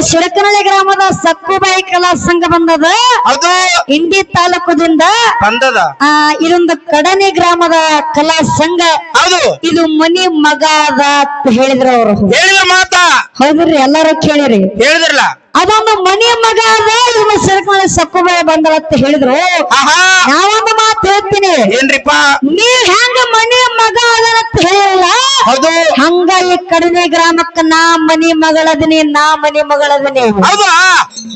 ಶಿರಕನಹಳ್ಳಿ ಗ್ರಾಮದ ಸಕ್ಕುಬಾಯಿ ಕಲಾ ಸಂಘ ಬಂದದ. ಅದು ಇಂಡಿ ತಾಲೂಕದಿಂದ ಬಂದದ. ಇದೊಂದು ಕಡನೆ ಗ್ರಾಮದ ಕಲಾ ಸಂಘ. ಹೌದು. ಇದು ಮನಿ ಮಗ ಅದ ಅಂತ ಹೇಳಿದ್ರು ಅವರು. ಹೇಳಿದ್ರ ಮಾತಾ ಹೌದ್ರಿ, ಎಲ್ಲಾರು ಕೇಳಿರಿ. ಹೇಳಿದ್ರಲ್ಲ. ಅದೊಂದು ಮನಿ ಮಗ ಅದ, ಇವನು ಶಿರಕನಹಳ್ಳಿ ಸಕ್ಕುಬಾಯಿ ಬಂದಳ ಅಂತ ಹೇಳಿದ್ರು. ನಾವೊಂದು ಮಾತು ಹೇಳ್ತೀನಿ. ಏನ್ರಿಪ್ಪ? ನೀ ಹೆಂಗ ಮನಿ ಮಗ ಅದನಂತ ಹೇಳಿಲ್ಲ, ಹೌದು, ಹಂಗ ಈ ಕಡನೆ ಗ್ರಾಮಕ್ಕ ನಾ ಮನಿ ಮಗಳದನಿ, ನಾ ಮನಿ ಮಗಳದನಿ. ಹೌದು.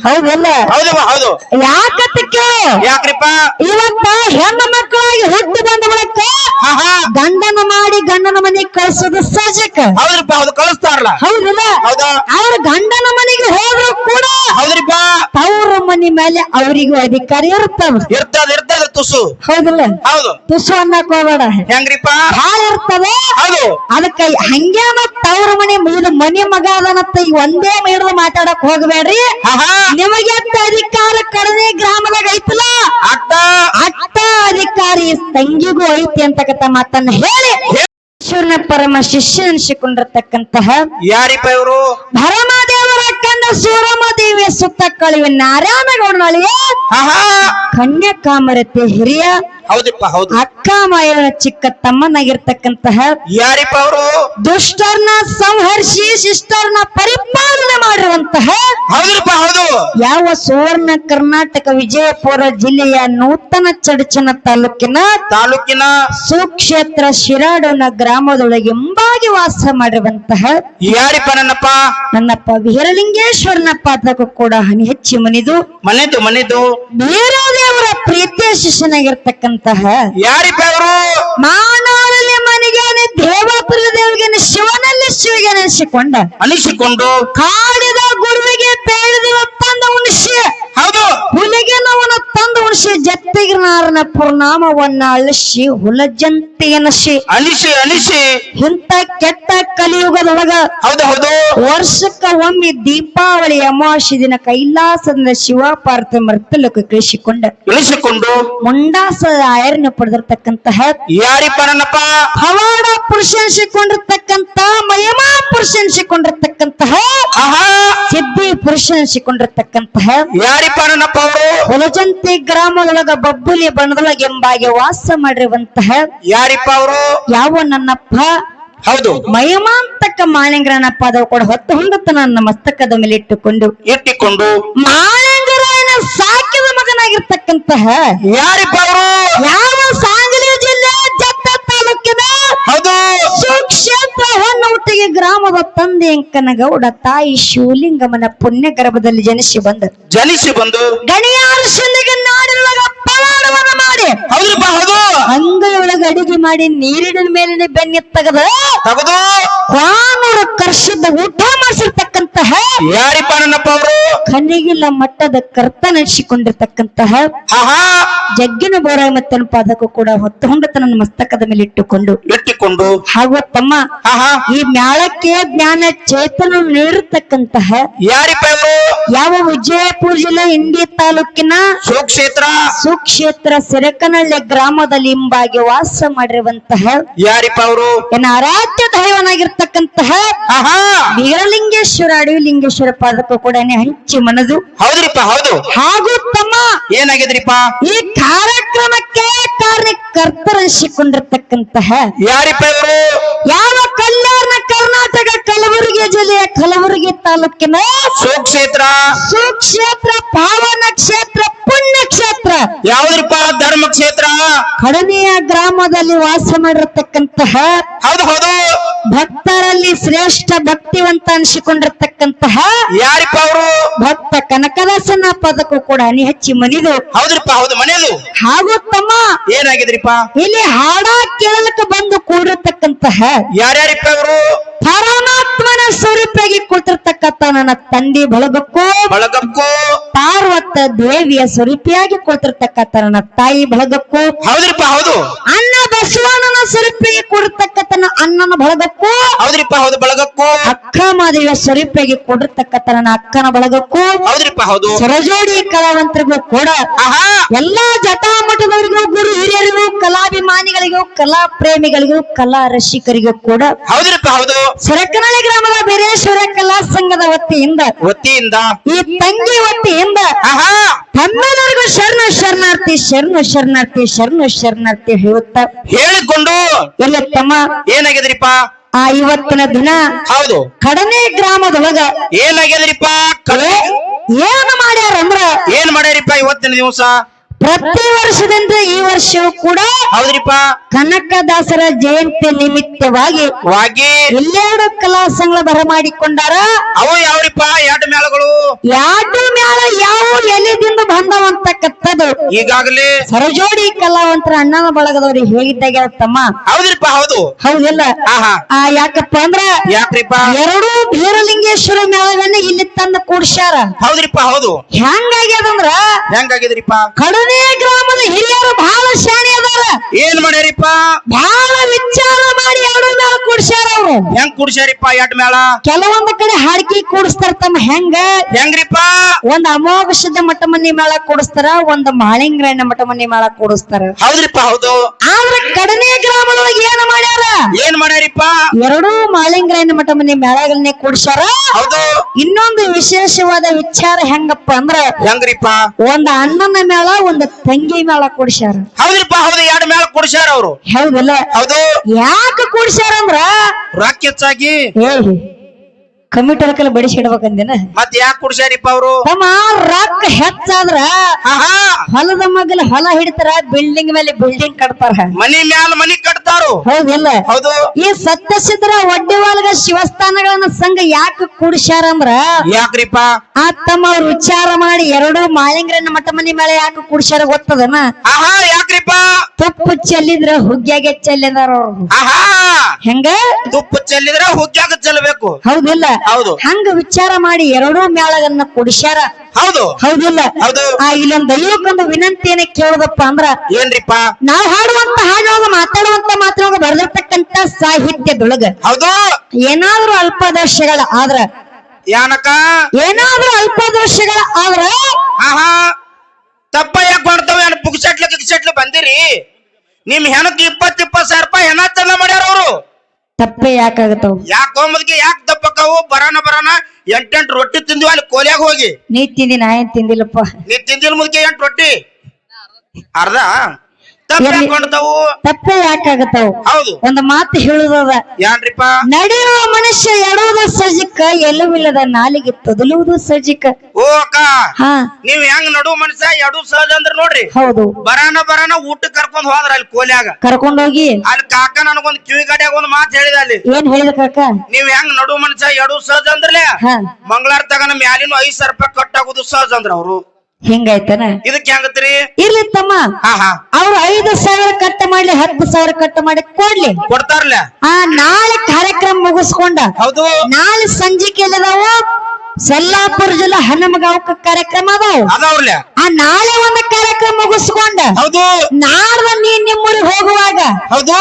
ಹೌದಲ್ಲ? ಹೌದು ಹೌದು. ಯಾಕತ್ತ ಕೇಳು. ಯಾಕ್ರಿಪ್ಪ? ಇವತ್ತ ಹೆಣ್ಣು ಮಕ್ಕಳಾಗಿ ಹುಟ್ಟಿ ಬಂದ ಬಳಿಕ ಗಂಡನ ಮಾಡಿ ಗಂಡನ ಮನೆಗೆ ಕಳ್ಸೋದು ಸಹಜಕ್ಕ. ಹೌದ್ರಿಪ್ಪ, ಹೌದು, ಕಳಿಸ್ತಾರಲ್ಲ. ಹೌದಲ್ಲ? ಹೌದಾ? ಅವ್ರ ಗಂಡನ ಮನೆಗೆ ಹೋದ್ರು ಕೂಡ ಹೌದ್ರಿಪ್ಪ, ಅವ್ರ ಮನಿ ಮೇಲೆ ಅವರಿಗೂ ಅಧಿಕಾರ ಇರ್ತದ. ಇರ್ತದ ತುಸು. ಹೌದಲ್ಲ? ಹೌದು. ತುಸು ಅನ್ನಕ್ ಹೋಗ್ಬೇಡ, ಹೆಂಗ್ರಿಪ್ಪ? ಹಾಳ ಇರ್ತದೆ. ಹೌದು. ಅದಕ್ಕ ಹಂಗೇನ ತವ್ರ ಮನೆ ಮನಿ ಮಗ ಅದನತ್ತ ಈಗ ಒಂದೇ ಹಿಡಿದು ಮಾತಾಡಕ್ ಹೋಗ್ಬೇಡ್ರಿ. ನಿಮಗೆ ಅಧಿಕಾರ ಕಡನೆ ಗ್ರಾಮದಾಗ ಐತಲ್ಲ, ಅಟ್ಟ ಅಧಿಕಾರಿ ತಂಗಿಗೂ ಐತಿ ಅಂತಕ್ಕಂತ ಮಾತನ್ನ ಹೇಳಿ ಈಶ್ವರನ ಪರಮ ಶಿಷ್ಯ ಅನಿಸಿಕೊಂಡಿರ್ತಕ್ಕಂತಹ ಯಾರಿಪ್ಪ ಇವರು? ಭರಮದೇವರ ಕಣ್ಣ ಸೂರಮ್ಮ ದೇವಿಯ ಸುತ್ತ ಕಳಿವೆ ನಾರಾಯಣಗೌಡನಳಿಯ ಕನ್ಯಾಕಾಮರತೆ ಹಿರಿಯ. ಹೌದಪ್ಪ, ಹೌದು. ಅಕ್ಕ ಮಾಯನ ಚಿಕ್ಕ ತಮ್ಮನಾಗಿರ್ತಕ್ಕಂತಹ ಯಾರಿಪ್ಪ ಅವರು? ದುಷ್ಟರ್ನ ಸಂಹರಿಸಿ ಶಿಷ್ಟರ್ನ ಪರಿಪಾಲನೆ ಮಾಡಿರುವಂತಹ. ಹೌದ್ರಪ್ಪ, ಹೌದು. ಯಾವ ಸುವರ್ಣ ಕರ್ನಾಟಕ ವಿಜಯಪುರ ಜಿಲ್ಲೆಯ ನೂತನ ಚಡಚನ ತಾಲೂಕಿನ ಸುಕ್ಷೇತ್ರ ಶಿರಾಡೋನ ಗ್ರಾಮದೊಳಗೆ ಎಂಬಾಗಿ ವಾಸ ಮಾಡಿರುವಂತಹ ಯಾರಿಪ್ಪ? ನನ್ನಪ್ಪ ವೀರಲಿಂಗೇಶ್ವರನ ಪಾದಕ್ಕೂ ಕೂಡ ಹನಿ ಹೆಚ್ಚಿ ಮನೆದು ವೀರದೇವರ ಪ್ರೀತಿಯ ಶಿಷ್ಯನಾಗಿರ್ತಕ್ಕಂತಹ ಯಾರಿಪ್ಪ ಅವರು? ಮಾನವರಲ್ಲಿ ಮನೆಗೆ ದೇವಾಪುರ ದೇವಿಗೆ ಶಿವನಲ್ಲಿ ಶಿವಿಗೆ ಅನಿಸಿಕೊಂಡು ಕಾಡಿದ ಗುರುವಿಗೆ ಬೇಡಿದ ತಂದ ಉಣಿಸಿ, ಹೌದು, ಹುಲಿಗೆ ನವನ ತಂದು ಉಣಿಸಿ, ಜತ್ತಿಗಿನಾರನ ಪರಿಣಾಮವನ್ನ ಅಳಿಸಿ ಹುಲಜಂತೆ ಅನಿಸಿ ಇಂಥ ಕೆಟ್ಟ ಕಲಿಯುಗದೊಳಗ ವರ್ಷಕ್ಕ ಒಮ್ಮೆ ದೀಪಾವಳಿ ಅಮಾವಾಸ್ಯೆ ದಿನ ಕೈಲಾಸದಿಂದ ಶಿವ ಪಾರ್ವತಿ ಮರ್ತಲಕ್ಕೆ ಇಳಿಸಿಕೊಂಡು ಮುಂಡಾಸ ಆಯರ್ನ ಪಡೆದಿರ್ತಕ್ಕಂತಹ ಯಾರಿಪ್ಪ? ನನ್ನಪ್ಪ ಪವಾಡ ಪುರುಷ ಅನಿಸಿಕೊಂಡಿರ್ತಕ್ಕಂತ ಮಹಿಮಾ ಪುರುಷ ಅನಿಸಿಕೊಂಡಿರ್ತಕ್ಕಂತಹ ಸಿದ್ಧಿ ಪುರುಷ ಅನಿಸಿಕೊಂಡಿರ್ತಕ್ಕಂತಹ ಯಾರಿಪ್ಪ? ನನ್ನಪ್ಪ ಅವರು ಹುಲಜಂತಿ ಗ್ರಾಮದೊಳಗ ಬಬ್ಬುಲಿ ಬಣ್ಣದೊಳಗೆ ಎಂಬಾಗೆ ವಾಸ ಮಾಡಿರುವಂತಹ ಯಾರಿಪ್ಪ ಅವರು? ಯಾವ ನನ್ನಪ್ಪ? ಹೌದು, ಮಹಿಮಾಂತಕ ಮಾಳಿಂಗರನಪ್ಪ ಅದು ಕೂಡ ಹೊತ್ತು ಹೊಂದುತ್ತ ನನ್ನ ಮಸ್ತಕದ ಮೇಲೆ ಇಟ್ಟುಕೊಂಡು ಮಾಳಿಂಗರಾಯನ ಸಾಕಿದ ಮಗನಾಗಿರ್ತಕ್ಕಂತಹ ಯಾರಿಪ್ಪ ಅವರು? ಯಾವ ಸಾಂಗಲಿ ಜಿಲ್ಲೆ ಜತ್ತ ತಾಲೂಕಿನ ಸುಕ್ಷೇತ್ರ ಹೊನ್ನೌಟಿಗೆ ಗ್ರಾಮದ ತಂದೆ ಅಂಕನಗೌಡ ತಾಯಿ ಶಿವಲಿಂಗಮ್ಮನ ಪುಣ್ಯ ಗರ್ಭದಲ್ಲಿ ಜನಿಸಿ ಬಂದು ಗಣಿಯಾರ ಶಿಲ್ಲಿಗೆ ನಾಡಿನೊಳಗ ಪವಾಡವನ್ನ ಮಾಡಿ, ಹೌದಪ್ಪ, ಹೌದು, ಅಂಗೈಯೊಳಗ ಅಡಿಗೆ ಮಾಡಿ ನೀರಿನ ಮೇಲಿನ ಬೆನ್ನಿ ತೆಗೆದು ಕ್ವಾನೂರು ಕರ್ಷಿದ್ದ ಊಟ ಮಾಡಿಸಿರ್ತಕ್ಕಂತಹ ಯಾರಿಪ್ಪ? ನನ್ನಪ್ಪ ಅವರು ಕಣ್ಣಿಗಿಲ್ಲ ಮಟ್ಟದ ಕರ್ತ ನಡೆಸಿಕೊಂಡಿರ್ತಕ್ಕಂತಹ ಜಗ್ಗಿನ ಬೋರಾಮತ್ತನ ಪಾದಕ್ಕೂ ಕೂಡ ಹೊತ್ತು ಹೊಂಡುತ್ತ ನನ್ನ ಮಸ್ತಕದ ಮೇಲೆ ಇಟ್ಟುಕೊಂಡು ಹಾಗೂ ತಮ್ಮ ಈ ಮ್ಯಾಳಕ್ಕೆ ಜ್ಞಾನ ಚೇತನ ನೀಡಿರ್ತಕ್ಕಂತಹ ಯಾರಿಪ್ಪ? ಯಾವ ವಿಜಯಪುರ ಜಿಲ್ಲೆ ಇಂಡಿ ತಾಲೂಕಿನ ಸುಕ್ಷೇತ್ರ ಸಿರಕನಹಳ್ಳಿ ಗ್ರಾಮದಲ್ಲಿ ಇಂಬಾಗಿ ವಾಸ ಮಾಡಿರುವಂತಹ ಯಾರಿಪ್ಪ ಅವರು? ಏನ ಆರಾಧ್ಯ ದೈವನಾಗಿರ್ತಕ್ಕಂತಹ ವೀರಲಿಂಗೇಶ್ವರ ಅಡವಿಲಿಂಗೇಶ್ವರ ಪಾದಕ್ಕೂ ಕೂಡ ಹಂಚಿ ಮನದು. ಹೌದ್ರಿಪ್ಪ, ಹೌದು. ಹಾಗೂ ತಮ್ಮ ಏನಾಗಿದ್ರಿಪ್ಪ? ಈ ಕಾರ್ಯಕ್ರಮಕ್ಕೆ ಕಾರಣಕರ್ತರಿಸಿಕೊಂಡಿರ್ತಕ್ಕಂತಹ ಯಾರಿಪ್ಪ ಇವರು? ಯಾವ ಕಲ್ಯಾಣ ಕರ್ನಾಟಕ ಕಲಬುರಗಿ ಜಿಲ್ಲೆಯ ಕಲಬುರಗಿ ತಾಲೂಕಿನ ಸುಕ್ಷೇತ್ರ ಪಾವನ ಕ್ಷೇತ್ರ ಪುಣ್ಯ ಕ್ಷೇತ್ರ ಯಾವ್ದ್ರಿಪ್ಪ? ಧರ್ಮ ಕ್ಷೇತ್ರ ಕಡನೆಯ ಗ್ರಾಮದಲ್ಲಿ ವಾಸ ಮಾಡಿರತಕ್ಕಂತಹ ಭಕ್ತರಲ್ಲಿ ಶ್ರೇಷ್ಠ ಭಕ್ತಿವಂತ ಅನಿಸಿಕೊಂಡಿರ್ತಕ್ಕಂತಹ ಯಾರಿಪ್ಪ ಅವರು? ಭಕ್ತ ಕನಕದಾಸನ ಪದಕ್ಕೂ ಕೂಡ ಹನಿ ಹಚ್ಚಿ ಮನಿದು. ಹೌದ್ರಿಪ್ಪ, ಹೌದು, ಮನೆಯದು. ಹಾಗೂ ತಮ್ಮ ಏನಾಗಿದ್ರಿಪ್ಪ? ಇಲ್ಲಿ ಹಾಡ ಕೇಳಲಿಕ್ಕೆ ಬಂದು ಕೂಡಿರ್ತಕ್ಕಂತಹ ಯಾರ್ಯಾರಿಪ್ಪ ಅವರು? ಪರಮಾತ್ಮನ ಸ್ವರೂಪಿಯಾಗಿ ಕೂತಿರ್ತಕ್ಕಂಥ ನನ್ನ ತಂದೆ ಬಳಗಕ್ಕೂ ಪಾರ್ವತ ದೇವಿಯ ಸ್ವರೂಪಿಯಾಗಿ ಕೂತಿರ್ತಕ್ಕಂಥ ನನ್ನ ತಾಯಿ ಬಳಗಕ್ಕೂ ಹೌದ್ರಿಪ್ಪ, ಹೌದು, ಅಣ್ಣ ಬಸವಣ್ಣನ ಸ್ವರೂಪಿಗೆ ಕೊಡಿರ್ತಕ್ಕಂತ ಅಣ್ಣನ ಬಳಗಕ್ಕೂ ಹೌದ್ರಿಪ್ಪ ಹೌದು ಬಳಗಕ್ಕೂ ಅಕ್ಕ ಮಾದೇವಿಯ ಸ್ವರೂಪಿಗೆ ಕೊಡಿರ್ತಕ್ಕಂತ ನನ್ನ ಅಕ್ಕನ ಬಳಗಕ್ಕೂ ಹೌದ್ರಿಪ್ಪ ಹೌದು ಸರಜೋಡಿ ಕಲಾವಂತರಿಗೂ ಕೂಡ ಆಹಾ ಎಲ್ಲಾ ಜಟಾಮಠದವರಿಗೂ ಗುರು ಹಿರಿಯರಿಗೂ ಕಲಾಭಿಮಾನಿಗಳಿಗೂ ಕಲಾ ಪ್ರೇಮಿಗಳಿಗೂ ಕಲಾ ರಸಿಕರಿಗೂ ಕೂಡ ಹೌದ್ರಿಪ್ಪ ಹೌದು ಸರಕನಹಳ್ಳಿ ಗ್ರಾಮದ ಬೀರೇಶ್ವರ ಕಲಾ ಸಂಘದ ವತಿಯಿಂದ ವತಿಯಿಂದ ಈ ತಂಗಿ ವತಿಯಿಂದ ಆಹಾ ತಮ್ಮೆಲ್ಲರಿಗೂ ಶರಣಾರ್ಥಿ ಶರಣಾರ್ಥಿ ಹೇಳುತ್ತಾ ಹೇಳಿಕೊಂಡು ಎಲ್ಲ ತಮ್ಮ ಏನಾಗಿದ್ರಿಪ್ಪ ಇವತ್ತಿನ ದಿನ ಹೌದು ಕಡನೆ ಗ್ರಾಮದೊಳಗ ಏನಾಗಿದ್ರಿಪ್ಪ ಏನು ಮಾಡ್ಯಾರಂದ್ರ ಏನ್ ಮಾಡ್ಯಾರಿಪ್ಪ ಇವತ್ತಿನ ದಿವಸ ಪ್ರತಿ ವರ್ಷದಿಂದ ಈ ವರ್ಷವೂ ಕೂಡ ಹೌದ್ರಿಪ್ಪ ಕನಕದಾಸರ ಜಯಂತಿ ನಿಮಿತ್ತವಾಗಿ ಇಲ್ಲೆರಡು ಕಲಾ ಸಂಘ ಬರಮಾಡಿಕೊಂಡಾರ. ಅವು ಯಾವ್ರಿಪ್ಪ ಎರಡು ಮೇಳಗಳು ಎರಡು ಮೇಳ ಯಾವ ಎಲ್ಲಿದಿಂದ ಬಂದವಂತಕ್ಕಂಥದ್ದು ಈಗಾಗಲೇ ಸರಜೋಡಿ ಕಲಾವಂತರ ಅಣ್ಣನ ಬಳಗದವ್ರಿಗೆ ಹೇಳಿದ್ದಾಗ ತಮ್ಮ ಹೌದ್ರಿಪ್ಪ ಹೌದು ಹೌದಿಲ್ಲ ಯಾಕಪ್ಪ ಅಂದ್ರ ಯಾಕ್ರಿಪ್ಪ ಎರಡು ಬೀರಲಿಂಗೇಶ್ವರ ಮೇಳವನ್ನ ಇಲ್ಲಿ ತಂದು ಕೂಡ್ಸ್ಯಾರ. ಹೌದ್ರಿಪ್ಪ ಹೌದು ಹೆಂಗಾಗ್ಯದಂದ್ರ ಹೆಂಗಾಗಿದ್ರಿಪ್ಪ ಕಡನೆ ಗ್ರಾಮದ ಹಿರಿಯರು ಬಹಳ ಶಾಣೆ ಅದಾರ. ಏನ್ ಮಾಡ್ಯಾರಿಪ್ಪ ಬಹಳ ವಿಚಾರ ಮಾಡಿ ಎರಡು ಮೇಳ ಕೂಡ್ಸ್ಯಾರ. ಅವ್ರು ಹೆಂಗ್ ಕುಡ್ಸ್ಯಾರಿಪ್ಪ ಎರಡು ಮೇಳ ಕೆಲವೊಂದು ಕಡೆ ಹಾಡ್ಕಿ ಕೂಡಿಸ್ತಾರ ತಮ್ಮ ಹೆಂಗ್ರಿಪ್ಪ ಒಂದ್ ಅಮೋಘದ ಮಠ ಮನಿ ಮೇಳ ಕೂಡಿಸ್ತಾರ, ಒಂದ್ ಮಾಳಿಂಗ್ರಾಯಣ ಮಠ ಮನಿ ಮೇಳ ಕೂಡಿಸ್ತಾರ. ಹೌದ್ರಿಪ್ಪ ಹೌದು ಆದ್ರ ಕಡನೆ ಗ್ರಾಮದೊಳಗೆ ಏನ್ ಮಾಡ್ಯಾರಿಪ್ಪ ಎರಡು ಮಾಳಿಂಗ್ರಾಯಣ ಮಠ ಮನಿ ಮೇಳಗಳನ್ನೇ ಕೂಡ್ಸ್ಯಾರ. ಹೌದು ಇನ್ನೊಂದು ವಿಶೇಷವಾದ ವಿಚಾರ ಹೆಂಗಪ್ಪ ಅಂದ್ರ ಹೆಂಗ್ರಿಪ್ಪ ಒಂದ್ ಅಣ್ಣನ ಮೇಳ ಒಂದ್ ತಂಗಿ ಮೇಳ ಕೂಡ್ಸ್ಯಾರ. ಹೌದ್ರಿಪ್ಪ ಹೌದು ಎರಡು ಮೇಳ ಕುಡ್ಸ್ಯಾರ ಅವ್ರು ಹೌದಲ್ಲ ಹೌದು ಯಾಕೆ ಕೂಡ್ಸ್ಯಾರ ಅಂದ್ರ ರೊಕ್ಕ ಹೆಚ್ಚಾಗಿ ಕಮಿಟರ್ ಕಲ್ಲ ಬಡಿಸಿಡ್ಬೇಕಂದಿನ ಮತ್ ಯಾಕೆ ಕುಡ್ಸ್ಯಾರಿಪ್ಪ ಅವರು ತಮ್ಮ ರೊಕ್ಕ ಹೆಚ್ಚಾದ್ರ ಹೊಲದ ಮಗಲ ಹೊಲ ಹಿಡಿತಾರ, ಬಿಲ್ಡಿಂಗ್ ಮೇಲೆ ಬಿಲ್ಡಿಂಗ್ ಕಟ್ತಾರ, ಮನಿ ಮ್ಯಾಲ ಮನಿ ಕಟ್ತಾರು. ಹೌದಿಲ್ಲ ಹೌದು ಈ ಸತ್ಯಸಿದ್ರ ಒಡ್ಡಿವಾಲ್ಗ ಶಿವಸ್ಥಾನಗಳನ್ನ ಸಂಘ ಯಾಕೆ ಕೂಡ್ಸ್ಯಾರ ಅಂದ್ರ ಯಾಕ್ರಿಪ್ಪ ತಮ್ಮ ಅವ್ರು ವಿಚಾರ ಮಾಡಿ ಎರಡು ಮಾಳಿಂಗ್ರನ್ನ ಮಠ ಮನಿ ಮೇಳ ಯಾಕೆ ಕೂಡ್ಸ್ಯಾರ ಗೊತ್ತದನ? ಯಾಕ್ರಿಪ್ಪ ತುಪ್ಪ ಚೆಲ್ಲಿದ್ರ ಹುಗ್ಗ್ಯಾಗೆ ಚೆಲ್ಲಿದಾರ ಅವ್ರು. ಹೆಂಗ ತುಪ್ಪ ಚೆಲ್ಲಿದ್ರ ಹುಗ್ಗ್ಯಾಗ ಚೆಲ್ಲಬೇಕು. ಹೌದಿಲ್ಲ ಹೌದು ಹಂಗ ವಿಚಾರ ಮಾಡಿ ಎರಡೂ ಮೇಳಗಳನ್ನ ಕುಡಿಸ್ಯಾರ. ಹೌದು ಹೌದಿಲ್ಲ ಹೌದು ಇಲ್ಲೊಂದ್ ದೈವಕ್ಕೊಂದು ವಿನಂತಿ ಏನ ಕೇಳೋದಪ್ಪ ಅಂದ್ರ ಏನ್ರಿಪ್ಪ ನಾವ್ ಹಾಡುವಂತ ಹಾಡೊಳಗ ಮಾತಾಡುವಂತ ಮಾತ್ರೊಳಗ ಬರ್ದಿರ್ತಕ್ಕಂತ ಸಾಹಿತ್ಯದೊಳಗ ಹೌದು ಏನಾದ್ರೂ ಅಲ್ಪದೋಷಗಳ ಆದ್ರ ಏನಾದ್ರೂ ಅಲ್ಪದೋಷಗಳ ಆದ್ರ ತಪ್ಪ ಯಾಕೆ ಮಾಡ್ತಾವ ಪುಕ್ಸಟ್ಲು ಬಂದಿರಿ ನಿಮ್ ಹೆಣಕ್ 20,000 ರೂಪಾಯಿ ಹೆಣ ಚಂದ ಮಾಡ್ಯಾರ ಅವರು. ತಪ್ಪೆ ಯಾಕಾಗತ್ತವ ಯಾಕೆ ಹೋಮದ್ಗೆ ಯಾಕೆ ತಪ್ಪಕ್ಕವು ಬರಾನ 8 ರೊಟ್ಟಿ ತಿಂದಿವ ಅಲ್ಲಿ ಕೋಲ್ಯಾಗ ಹೋಗಿ. ನೀ ತಿಂದಿ ನಾ ಏನ್ ತಿಂದಿಲ್ಲಪ್ಪ. ನೀ ತಿಂದಿಲ್ ಮುದ್ಕೆ 8 ರೊಟ್ಟಿ ಅರ್ಧ ತಪ್ಪೆ ಯಾಕಾಗತ್ತವ. ಹೌದು ಒಂದು ಮಾತು ಹೇಳುದದ ಏನ್ರಿಪ್ಪ ನಡೆಯುವ ಮನುಷ್ಯ ಎಡುವುದು ಸಜ್ಜಿಕ ಎಲ್ಲವಿಲ್ಲದ ನಾಲಿಗೆ ತೊದಲುವುದು ಸಜ್ಜಿಕ. ಓ ಅಕ್ಕ ನೀವ್ ಹೆಂಗ್ ನಡು ಮನುಷ್ಯ ಎಡು ಸಹಜ ಅಂದ್ರ ನೋಡ್ರಿ. ಹೌದು ಬರಾನ ಊಟ ಕರ್ಕೊಂಡ್ ಹೋದ್ರ ಅಲ್ಲಿ ಕೋಲ್ಯಾಗ ಕರ್ಕೊಂಡೋಗಿ ಅಲ್ಲಿ ಕಾಕ ನನಗೊಂದ್ ಕಿವಿ ಗಡಿಯಾಗ ಒಂದ್ ಮಾತು ಹೇಳಿದ ಅಲ್ಲಿ. ಏನ್ ಹೇಳಿದ ಕಾಕ? ನೀವ್ ಹೆಂಗ್ ನಡು ಮನುಷ್ಯ ಎಡು ಸಹಜ ಅಂದ್ರಲೇ ಮಂಗಳಾರ ತಗನ ಮ್ಯಾಲಿನ 5,000 ರೂಪಾಯಿ ಕಟ್ಟಾಗುದು ಸಹಜ ಅಂದ್ರ ಅವ್ರು. ಹಿಂಗಾಯ್ತಾನ ಇದಕ್ಕೆ ಹೆಂಗತ್ರಿ? ಇರ್ಲಿ ತಮ್ಮ ಅವ್ರು 5,000 ಕಟ್ಟ ಮಾಡ್ಲಿ 10,000 ಕಟ್ಟ ಮಾಡಿ ಕೊಡ್ಲಿ ಕೊಡ್ತಾರಲ್ಲ. ನಾಳೆ ಕಾರ್ಯಕ್ರಮ ಮುಗಿಸ್ಕೊಂಡ ಹೌದು ನಾಳೆ ಸಂಜಿಕೆ ಎಲ್ಲದಾವ ಸಲ್ಲಾಪುರ ಜಿಲ್ಲಾ ಹನುಮಗಾಂವ್ ಕಾರ್ಯಕ್ರಮ ಅದಾವ್ರಲ್ಲ. ನಾಳೆ ಒಂದು ಕಾರ್ಯಕ್ರಮ ಮುಗಿಸ್ಕೊಂಡ ಹೌದು ನಾಡ್ದ ನೀನ್ ನಿಮ್ಮೂರಿಗೆ ಹೋಗುವಾಗ ಹೌದು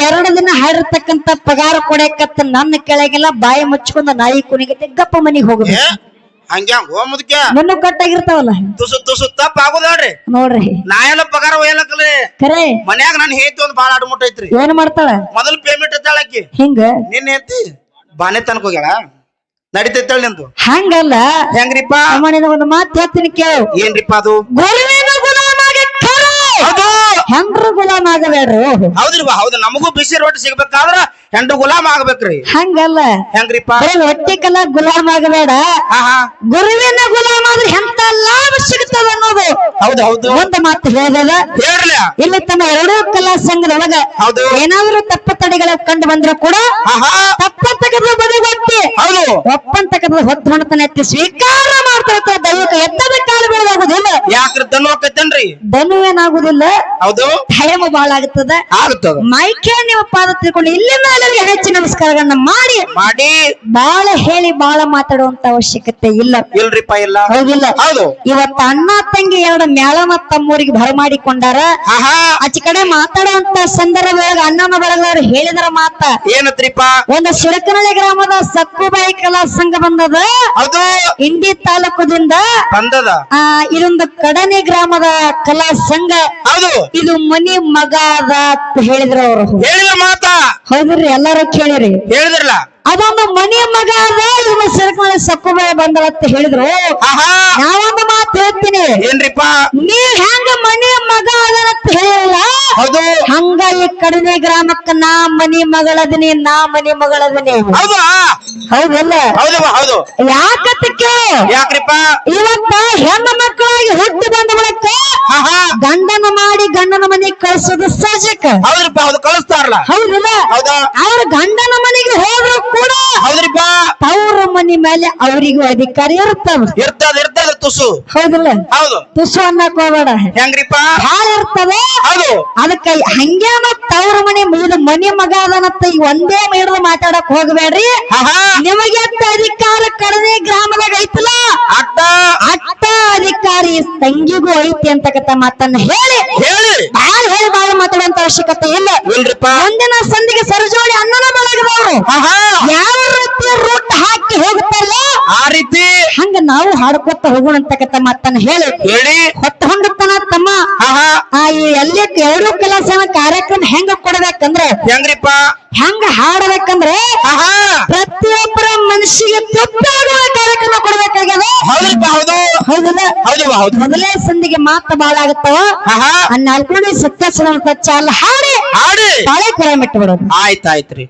2 ದಿನ ಹಾಡಿರ್ತಕ್ಕಂತ ಪಗಾರ ಕೊಡಕತ್ತ ನನ್ನ ಕೆಳಗೆಲ್ಲ ಬಾಯಿ ಮುಚ್ಕೊಂಡ ನಾಯಿ ಕುಣಿಗತ್ತೆ ಗಪ್ಪ ಮನಿಗೆ ಹೋಗುದು. ಹಂಗ್ಯಾ ಹೋಮದ್ಕೆ ನನ್ನ ಕಟ್ಟಾಗಿರ್ತಾವಲ್ಲ ತುಸು ತಪ್ಪ ಆಗುದಾಡ್ರಿ. ನೋಡ್ರಿ ನಾ ಎಲ್ಲ ಪಗಾರ ಒಯ್ಯಲಕ್ಕಲ್ರಿ ಖರೆ ಮನ್ಯಾಗ ನನ್ ಹೇತಿ ಒಂದ್ ಬಾಳ ಅಡ್ಮುಟ್ ಐತ್ರಿ. ಏನ್ ಮಾಡ್ತಾಳ? ಮೊದಲ್ ಪೇಮೆಂಟ್ ಎತ್ತಾಳಕಿ ಹಿಂಗ ನಿನ್ನ ಹೇತಿ ಬಾನೆ ತನಕ ಹೋಗ್ಯಾಳ ನಡಿತೈತಳ ನಿಂದು. ಹಂಗಲ್ಲ ಹೆಂಗ್ರಿಪ್ಪ ಒಂದು ಮಾತು ಹೇಳ್ತೀನಿ ಕೇಳು. ಏನ್ರಿಪ್ಪ ಅದು? ಗುರುವಿನ ಗುಲಾಮಾಗಿ ಹೆಂಡ್ರು ಗುಲಾಮ್ ಆಗಬೇಡ್ರಿ. ಹೌದ್ರಿ ಹೌದು ನಮಗೂ ಬಿಸಿ ರೊಟ್ಟಿ ಸಿಗ್ಬೇಕಾದ್ರ ಹೆಂಡ್ರು ಗುಲಾಮ್ ಆಗ್ಬೇಕ್ರಿ. ಹಂಗಲ್ಲ ಹೆಂಗ್ರಿಪ್ಪ ಹೊಟ್ಟಿ ಕಲ ಗುಲಾಮ್ ಆಗಬೇಡ, ಗುರುವಿನ ಗುಲಾಮ್ ಆದ್ರೆ ಎಂತ ಲಾಭ ಸಿಗ್ತದ ಅನ್ನೋದು. ಹೌದು ಹೌದು ಒಂದು ಮಾತು ಹೇಳ್ದದ ಹೇಳ್ರಿ. ಇಲ್ಲಿ ತಮ್ಮ ಎರಡೂ ಕಲಾ ಸಂಘದೊಳಗ ಏನಾದ್ರು ತಪ್ಪ ತಡೆಗಳ ಕಂಡು ಬಂದ್ರೆ ಕೂಡ ತಪ್ಪ ತೆಗೆದು ಬದಿಗೊತ್ತಿ ಹೌದು ಒಪ್ಪಂತಕ್ಕಂಥ ಹೊತ್ತು ಹೊಣತನ ಎತ್ತಿ ಸ್ವೀಕಾರ ಮಾಡ್ತಿರ್ತಾರೆ. ದೈವಕ್ಕೆ ಎತ್ತದ ಕಾಲು ಬೀಳದಾಗ ಆಗುದಿಲ್ಲ. ಯಾಕ್ರಿ ದನ್ನು ಹೋಗ್ತೇನ್ರಿ? ದನು ಏನಾಗುದಿಲ್ಲ, ಹೌದು ಟೈಮ್ ಬಾಳ ಆಗುತ್ತದ. ಆಗುತ್ತದ. ಮೈಕೆ ನೀವು ಪಾದ ತಿಳ್ಕೊಂಡು ಇಲ್ಲಿಂದ ಎಲ್ಲರಿಗೆ ಹೆಚ್ಚು ನಮಸ್ಕಾರಗಳನ್ನ ಮಾಡಿ ಮಾಡಿ ಬಾಳ ಹೇಳಿ ಬಾಳ ಮಾತಾಡುವಂತ ಅವಶ್ಯಕತೆ ಇಲ್ಲ. ಇಲ್ರಿಪ್ಪ ಇಲ್ಲ. ಹೌದಿಲ್ಲ? ಹೌದು. ಇವತ್ತ ಅಣ್ಣ ತಂಗಿ ಎರಡು ಮೇಳನ ತಮ್ಮೂರಿಗೆ ಬರಮಾಡಿಕೊಂಡಾರ. ಆಹಾ ಆಚೆ ಕಡೆ ಮಾತಾಡುವಂತ ಸಂದರ್ಭದೊಳಗ ಅಣ್ಣನ ಬಳಗದವ್ರು ಹೇಳಿದ್ರ ಮಾತ ಏನತ್ರಿಪ್ಪ? ಒಂದು ಶಿರಕನಹಳ್ಳಿ ಗ್ರಾಮದ ಸಕ್ಕುಬಾಯಿ ಕಲಾ ಸಂಘ ಬಂದದ. ಹೌದು ಇಂಡಿ ತಾಲೂಕದಿಂದ ಬಂದದ. ಇದೊಂದು ಕಡನೆ ಗ್ರಾಮದ ಕಲಾ ಸಂಘ. ಹೌದು ಇದು ಮನಿ ಮಗ ಅದ ಅಂತ ಹೇಳಿದ್ರು ಅವರು. ಹೇಳಿದ ಮಾತ ಹೌದ್ರಿ, ಎಲ್ಲಾರು ಕೇಳಿರಿ. ಹೇಳಿದ್ರಲ್ಲ. ಅದೊಂದು ಮನಿ ಮಗ ಅದ, ಇವನು ಶಿರಕನಹಳ್ಳಿ ಸಕ್ಕುಬಾಯಿ ಬಂದವ ಅಂತ ಹೇಳಿದ್ರು. ಆಹಾ ನಾವೊಂದು ಮಾತು ಹೇಳ್ತೀನಿ, ಏನ್ರಿಪ್ಪ? ನೀವ್ ಹೆಂಗ ಮನಿ ಮಗ ಅದನಂತ ಹೇಳಿಲ್ಲ, ಹೌದು ಹಂಗ ಈ ಕಡಿಮೆ ಗ್ರಾಮಕ್ಕ ನಾ ಮನಿ ಮಗಳದನಿ, ನಾ ಮನಿ ಮಗಳದನಿ. ಹೌದು ಹೌದಲ್ಲ? ಹೌದವ ಹೌದು. ಯಾಕತ್ತಕ್ಕೆ ಯಾಕ್ರಿಪ್ಪ? ಇವತ್ತ ಹೆಣ್ಣು ಮಕ್ಕಳಾಗಿ ಹುಟ್ಟಿ ಬಂದ ಬಳಿಕ ಆಹಾ ಗಂಡನ ಮಾಡಿ ಗಂಡನ ಮನೆಗೆ ಕಳ್ಸೋದು ಸಹಜಕ. ಹೌದ್ರಿಪ್ಪ ಹೌದು ಕಳಿಸ್ತಾರಲ್ಲ. ಹೌದಲ್ಲ? ಹೌದಾ? ಅವ್ರ ಗಂಡನ ಮನೆಗೆ ಹೋದ್ರು ಕೂಡ ಹೌದ್ರಿಪ್ಪ ತವ್ರ ಮನಿ ಮೇಲೆ ಅವರಿಗೂ ಅಧಿಕಾರ ಇರ್ತದ. ಇರ್ತದ ತುಸು. ಹೌದಲ್ಲ? ಹೌದು. ತುಸು ಅನ್ನಕ್ ಹೋಗ್ಬೇಡ, ಹೆಂಗ್ರಿಪ್ಪ? ಹಾಳ ಇರ್ತದೆ. ಹೌದು ಅದಕ್ಕ ಹಂಗೇನ ತವ್ರ ಮನೆ ಮುಗಿದ ಮನಿ ಮಗ ಅದನತ್ತ ಈ ಒಂದೇ ಹಿಡಿದು ಮಾತಾಡಕ್ ಹೋಗ್ಬೇಡ್ರಿ. ಆಹಾ ನಿಮಗೆ ಅಧಿಕಾರ ಕಡನೆ ಗ್ರಾಮದಾಗ ಐತಲ್ಲ, ಅಟ್ಟ ಅಟ್ಟ ಅಧಿಕಾರಿ ತಂಗಿಗೂ ಐತಿ ಅಂತಕ್ಕಂತ ಮಾತನ್ನ ಹೇಳಿ ಬಾಳ ಮಾತಾಡುವಂತ ಅವಶ್ಯಕತೆ ಇಲ್ಲ. ಇಲ್ರಿಪ್ಪ. ಮುಂದಿನ ಸಂಧಿಗೆ ಸರಜೋಡಿ ಅಣ್ಣನ ಬಳಗದವರು ಆಹಾ ಯಾವ ರೀತಿ ರೂಟ್ ಹಾಕಿ ಹೋಗ್ತಾರಲ್ಲ ಆ ರೀತಿ ಹಂಗ ನಾವು ಹಾಡ್ಕೊತ ಹೋಗೋಣ ಅಂತಕ್ಕಂತ ಮಾತನ್ನ ಹೇಳಿ ಹೊತ್ತ ಹೊಂಡತನ ತಮ್ಮ. ಆಹಾ ಈ ಎಲ್ಲಿ ಎರಡು ಕೆಲಸನ ಕಾರ್ಯಕ್ರಮ ಹೆಂಗ ಕೊಡ್ಬೇಕಂದ್ರೆ, ಹೆಂಗ್ರಿಪ್ಪ? ಹೆಂಗ ಹಾಡಬೇಕಂದ್ರೆ ಆಹಾ ಪ್ರತಿಯೊಬ್ಬರ ಮನಸ್ಸಿಗೆ ತೃಪ್ತಿಯಾಗುವ ಕಾರ್ಯಕ್ರಮ ಕೊಡ್ಬೇಕಾಗ್ಯದ. ಹೌದ್ರಿಪ್ಪ ಹೌದು. ಹೌದಲ್ಲ? ಹೌದು ಹೌದು. ಮೊದಲೇ ಸಂಧಿಗೆ ಮಾತು ಬಾಳ ಆಗತ್ತವ. ಆಹಾ ನಾಲ್ಕು ಸತ್ಯ ಚಾಲ ಹಾಡಿ ಹಾಡಿ ತಾಳೆ ಕೊಡ ಮೆಟ್ಟು ಬಿಡೋದು. ಆಯ್ತಾಯ್ತ್ರಿ.